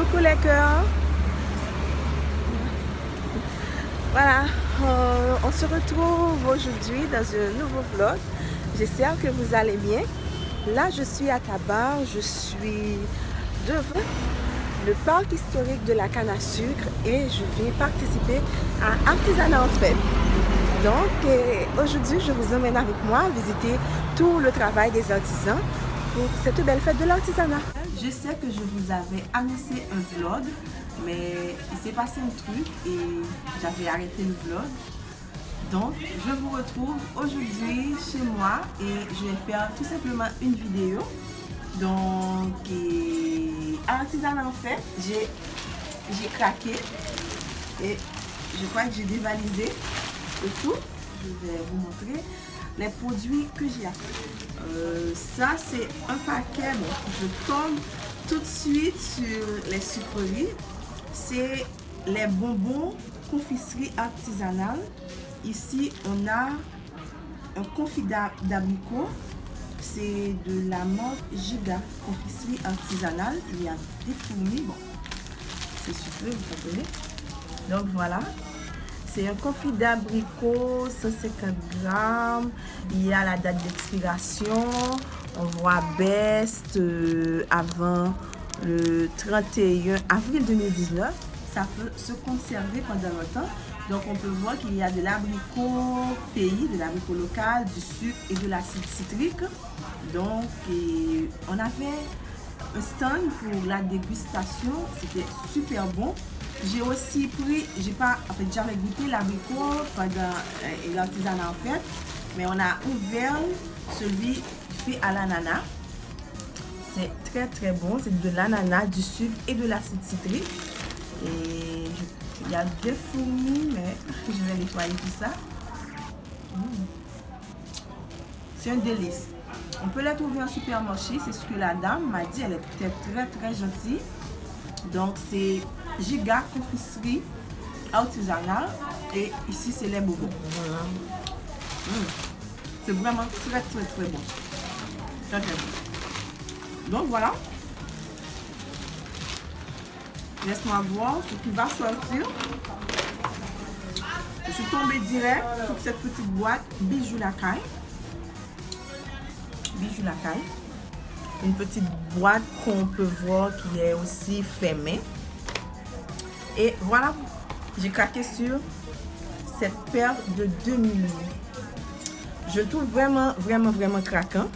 Coucou les cœurs. Voilà, on se retrouve aujourd'hui dans un nouveau vlog. J'espère que vous allez bien. Là, je suis à Tabar, je suis devant le parc historique de la canne à sucre et je vais participer à Artisanat en fête. Donc, aujourd'hui, je vous emmène avec moi visiter tout le travail des artisans pour cette belle fête de l'artisanat. Je sais que je vous avais annoncé un vlog, mais il s'est passé un truc et j'avais arrêté le vlog. Donc, je vous retrouve aujourd'hui chez moi et je vais faire tout simplement une vidéo. Donc, Artisanat en fait, j'ai craqué et je crois que j'ai dévalisé le tout. Je vais vous montrer les produits que j'ai achetés. Ça, c'est un paquet. Bon, je tombe tout de suite sur les sucreries. C'est les bonbons confiserie artisanale. Ici, on a un confit d'abricot. C'est de la marque Giga, confiserie artisanale. Il y a des fourmis. Bon, c'est sucré, vous comprenez. Donc voilà. C'est un confit d'abricot, 150 grammes. Il y a la date d'expiration. On voit Best avant le 31 avril 2019. Ça peut se conserver pendant longtemps. Donc on peut voir qu'il y a de l'abricot pays, de l'abricot local, du sucre et de l'acide citrique. Donc on avait un stand pour la dégustation. C'était super bon. J'ai aussi pris, j'avais goûté l'abricot pendant l'artisanat en fait, mais on a ouvert celui fait à l'ananas. C'est très très bon, c'est de l'ananas, du sucre et de l'acide citrique. Et il y a des fourmis, mais je vais nettoyer tout ça. C'est un délice. On peut les trouver en supermarché, c'est ce que la dame m'a dit, elle était très très gentille. Donc c'est Giga confiserie artisanale et ici c'est les bonbons. C'est vraiment très très très bon. Très très bon. Donc voilà. Laisse-moi voir ce qui va sortir. Je suis tombée direct sur cette petite boîte Bijoux la caille. Bijoux la caille. Une petite boîte qu'on peut voir qui est aussi fermée. Et voilà, j'ai craqué sur cette paire de 2000. Je le trouve vraiment, vraiment, vraiment craquant.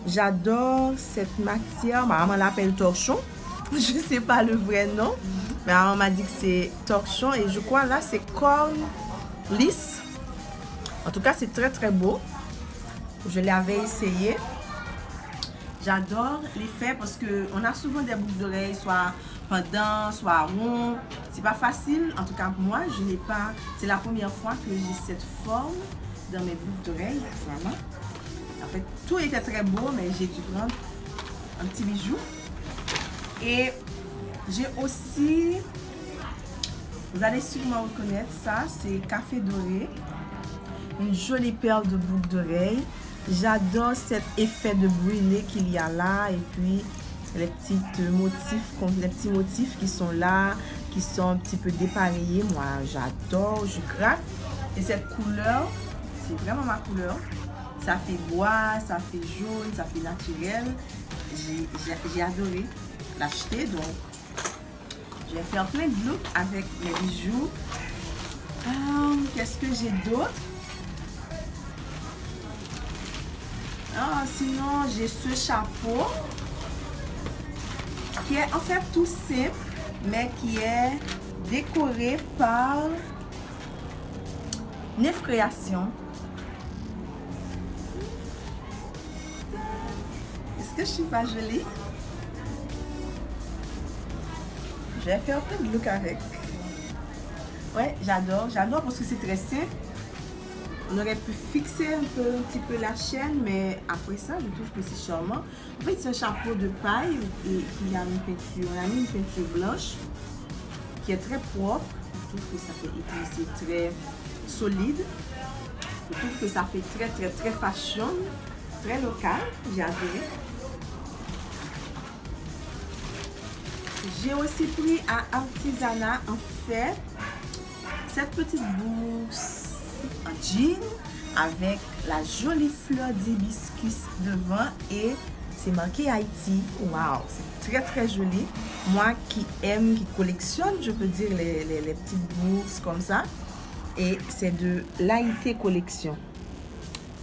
J'adore cette matière. Ma maman l'appelle torchon. Je ne sais pas le vrai nom. Mais ma maman m'a dit que c'est torchon. Et je crois là, c'est corne lisse. En tout cas, c'est très, très beau. Je l'avais essayé. J'adore l'effet parce qu'on a souvent des boucles d'oreilles, soit pendant, soit rond. C'est pas facile, en tout cas moi, je n'ai pas. C'est la première fois que j'ai cette forme dans mes boucles d'oreilles. Voilà. En fait, tout était très beau, mais j'ai dû prendre un petit bijou. Et j'ai aussi, vous allez sûrement reconnaître ça, c'est Café Doré. Une jolie paire de boucles d'oreilles. J'adore cet effet de brûlé qu'il y a là et puis les petits motifs qui sont là, qui sont un petit peu dépareillés. Moi, j'adore, je craque. Et cette couleur, c'est vraiment ma couleur. Ça fait bois, ça fait jaune, ça fait naturel. J'ai adoré l'acheter, donc je vais faire plein de looks avec mes bijoux. Qu'est-ce que j'ai d'autre? Sinon, j'ai ce chapeau qui est en fait tout simple, mais qui est décoré par Nef Création. Est-ce que je suis pas jolie? Je vais faire plein de looks avec. Ouais, j'adore parce que c'est très simple. On aurait pu fixer un petit peu la chaîne, mais après ça, je trouve que c'est charmant. En fait, c'est un chapeau de paille et il y a une peinture. On a mis une peinture blanche qui est très propre. Je trouve que ça fait, et puis c'est très solide. Je trouve que ça fait très, très, très fashion, très local. J'ai adoré. J'ai aussi pris à Artisanat en fait cette petite bourse en jean avec la jolie fleur d'hibiscus devant et c'est marqué Haïti. Waouh, c'est très très joli. Moi qui aime, qui collectionne, je peux dire les petites bourses comme ça. Et c'est de l'Haïti Collection.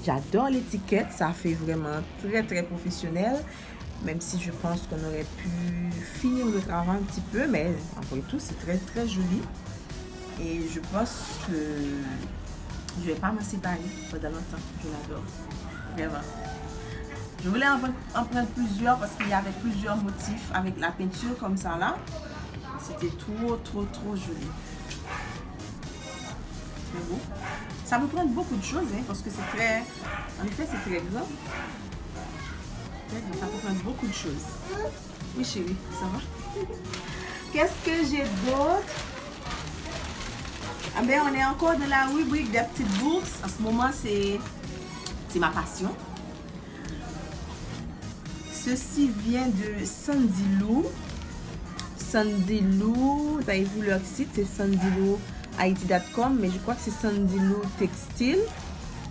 J'adore l'étiquette, ça fait vraiment très très professionnel. Même si je pense qu'on aurait pu finir le travail un petit peu, mais après tout, c'est très très joli. Et je pense que je vais pas m'en séparer pendant longtemps. Je l'adore. Vraiment. Je voulais en prendre plusieurs parce qu'il y avait plusieurs motifs avec la peinture comme ça là. C'était trop trop trop joli. Très beau. Ça me prend beaucoup de choses hein, parce que c'est très... En effet, c'est très grand. Ça peut prendre beaucoup de choses. Oui chérie, ça va? Qu'est-ce que j'ai d'autre? Ah ben, on est encore dans la rubrique des petites bourses. En ce moment, c'est ma passion. Ceci vient de Sandy Lou. Sandy Lou, vous avez vu leur site, c'est sandylou.haiti.com, mais je crois que c'est Sandy Lou Textile.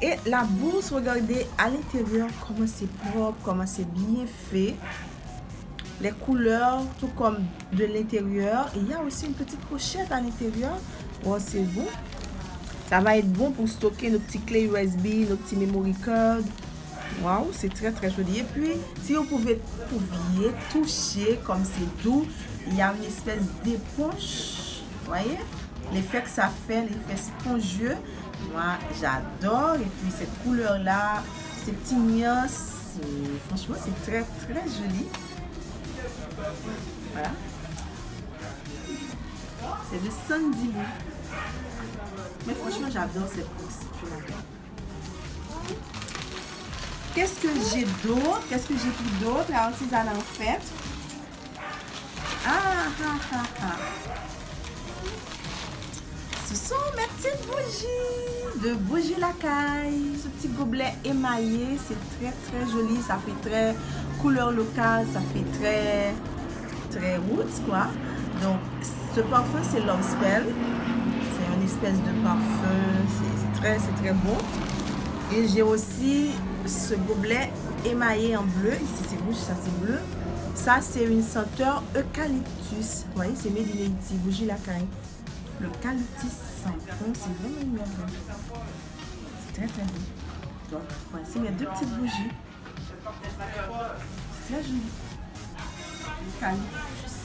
Et la bourse, regardez à l'intérieur comment c'est propre, comment c'est bien fait. Les couleurs, tout comme de l'intérieur. Et il y a aussi une petite pochette à l'intérieur. Oh, c'est bon. Ça va être bon pour stocker nos petits clés USB, nos petits memory cards. Waouh, c'est très très joli. Et puis, si vous pouviez toucher comme c'est doux, il y a une espèce d'éponge. Vous voyez? L'effet que ça fait, l'effet spongieux. Moi, j'adore. Et puis, cette couleur-là, ces petits nuances, franchement, c'est très très joli. Voilà. C'est de Sandy Lou. Mais franchement, j'adore cette bourse. Je l'adore. Qu'est-ce que j'ai d'autre? Qu'est-ce que j'ai pris d'autre à Artisanat en fait? Ce sont mes petites bougies de bougies Lacaille. Ce petit gobelet émaillé, c'est très très joli. Ça fait très couleur locale, ça fait très très roots quoi. Donc ce parfum c'est Love Spell. C'est une espèce de parfum. C'est très bon. Et j'ai aussi ce gobelet émaillé en bleu. Ici c'est rouge, ça c'est bleu. Ça c'est une senteur eucalyptus. Vous voyez, c'est made in Haiti, bougie Lacaille. L'eucalyptus sent c'est vraiment une merveille. C'est très très bon. Donc voici mes deux petites bougies. C'est très joli. L'eucalyptus.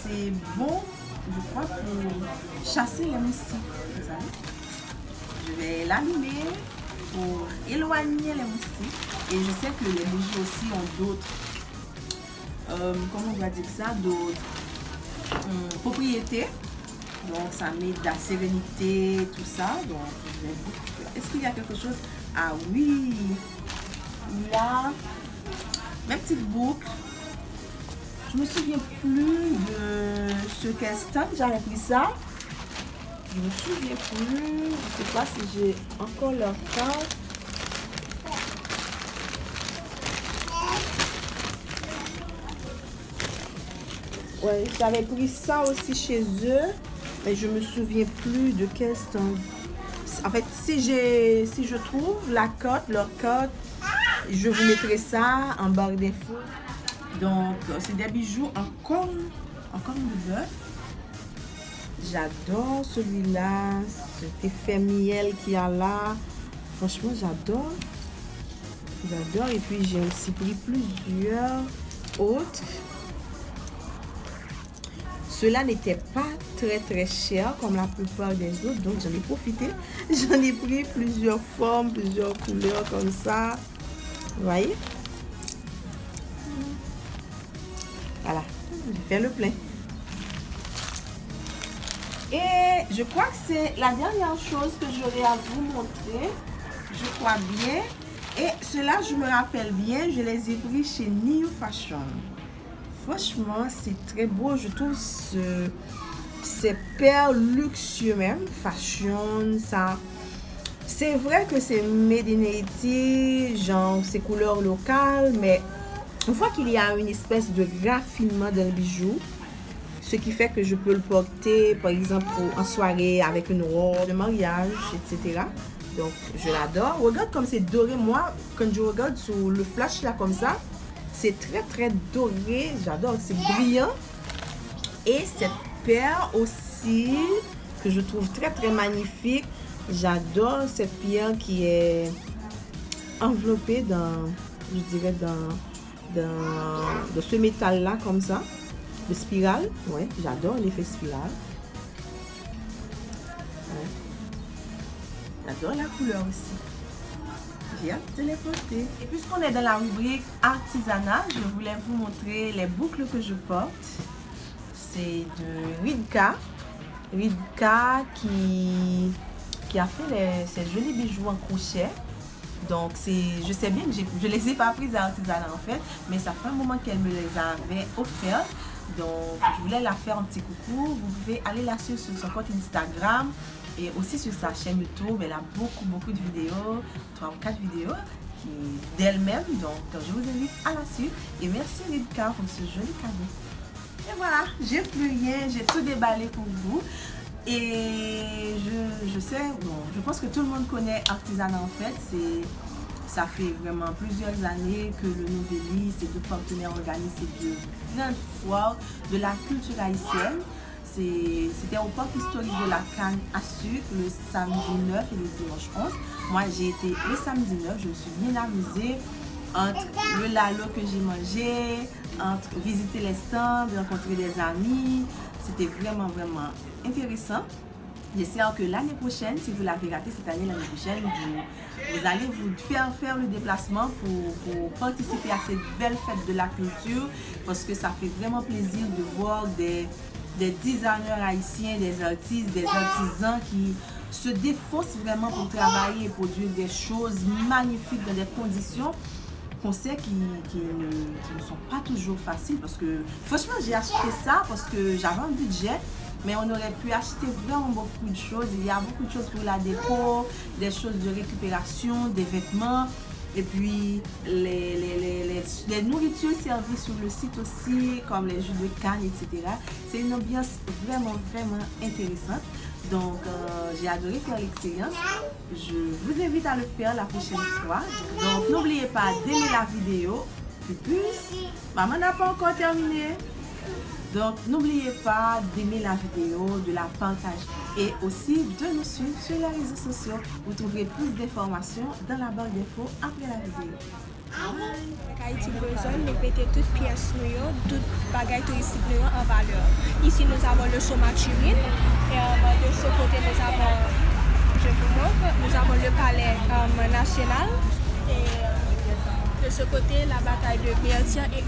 C'est bon, je crois, pour chasser les moustiques. Vous savez. Je vais l'allumer pour éloigner les moustiques. Et je sais que les bougies aussi ont d'autres, comment on va dire ça, d'autres propriétés. Donc ça met de la sérénité, tout ça. Donc je vais beaucoup. Est-ce qu'il y a quelque chose? Ah oui, il y a mes petites boucles. Je me souviens plus de ce qu'est-ce j'avais pris ça. Je me souviens plus. Je sais pas si j'ai encore leur carte. Ouais, j'avais pris ça aussi chez eux, mais je me souviens plus de quel stand. En fait, si je trouve la cote, leur cote, je vous mettrai ça en barre d'infos. Donc, c'est des bijoux en corne de bœuf. J'adore celui-là, cet effet miel qu'il y a là. Franchement, j'adore. J'adore. Et puis, j'ai aussi pris plusieurs autres. Ceux-là n'étaient pas très très chers comme la plupart des autres. Donc, j'en ai profité. J'en ai pris plusieurs formes, plusieurs couleurs comme ça. Vous voyez? Voilà, j'ai fait le plein. Et je crois que c'est la dernière chose que j'aurai à vous montrer. Je crois bien. Et cela, je me rappelle bien, je les ai pris chez New Fashion. Franchement, c'est très beau. Je trouve ces perles luxueux même. Fashion, ça. C'est vrai que c'est made in Haiti, genre ces couleurs locales, mais On voit qu'il y a une espèce de raffinement dans le bijou, ce qui fait que je peux le porter, par exemple, en soirée avec une robe de mariage, etc. Donc, je l'adore. Regarde comme c'est doré. Moi, quand je regarde sur le flash là comme ça, c'est très très doré. J'adore, c'est brillant. Et cette pierre aussi, que je trouve très très magnifique. J'adore cette pierre qui est enveloppée dans, je dirais, dans ce métal là comme ça. De spirale, ouais, j'adore l'effet spirale. Ouais. J'adore la couleur aussi. J'ai hâte de les porter. Et puisqu'on est dans la rubrique artisanat, je voulais vous montrer les boucles que je porte. C'est de Ridka. Ridka qui a fait ces jolis bijoux en crochet. Donc, je sais bien que je ne les ai pas prises à artisanat en fait, mais ça fait un moment qu'elle me les avait offertes. Donc, je voulais la faire un petit coucou. Vous pouvez aller la suivre sur son compte Instagram et aussi sur sa chaîne YouTube. Elle a beaucoup de vidéos, 3 ou 4 vidéos d'elle-même. Donc, je vous invite à la suivre. Et merci Ridka pour ce joli cadeau. Et voilà, j'ai plus rien, j'ai tout déballé pour vous. Et je sais, bon, je pense que tout le monde connaît Artisanat en fait. Ça fait vraiment plusieurs années que le Novelis et deux partenaires organisent de grandes foires de la culture haïtienne. C'était au parc historique de la Canne à Sucre le samedi 9 et le dimanche 11. Moi j'ai été le samedi 9, je me suis bien amusée entre le lalo que j'ai mangé, entre visiter les stands, rencontrer des amis. C'était vraiment intéressant. J'espère que l'année prochaine, si vous l'avez raté cette année, l'année prochaine, vous allez vous faire le déplacement pour participer à cette belle fête de la culture, parce que ça fait vraiment plaisir de voir des designers haïtiens, des artistes, des artisans qui se défaussent vraiment pour travailler et produire des choses magnifiques dans des conditions qu'on sait qui ne sont pas toujours faciles. Parce que franchement, j'ai acheté ça parce que j'avais un budget. Mais on aurait pu acheter vraiment beaucoup de choses. Il y a beaucoup de choses pour la déco, des choses de récupération, des vêtements. Et puis les nourritures servies sur le site aussi, comme les jus de canne, etc. C'est une ambiance vraiment intéressante. Donc j'ai adoré faire l'expérience. Je vous invite à le faire la prochaine fois. Donc n'oubliez pas d'aimer la vidéo. Plus, maman n'a pas encore terminé. Donc, n'oubliez pas d'aimer la vidéo, de la partager et aussi de nous suivre sur les réseaux sociaux. Vous trouverez plus d'informations dans la barre d'infos après la vidéo. Haïti Frozen, nous mettons toutes pièces, toutes bagages touristiques en valeur. Ici, nous avons le Soma Turin et de ce côté, nous avons, je vous montre, nous avons le palais national et de ce côté, la bataille de Berthier et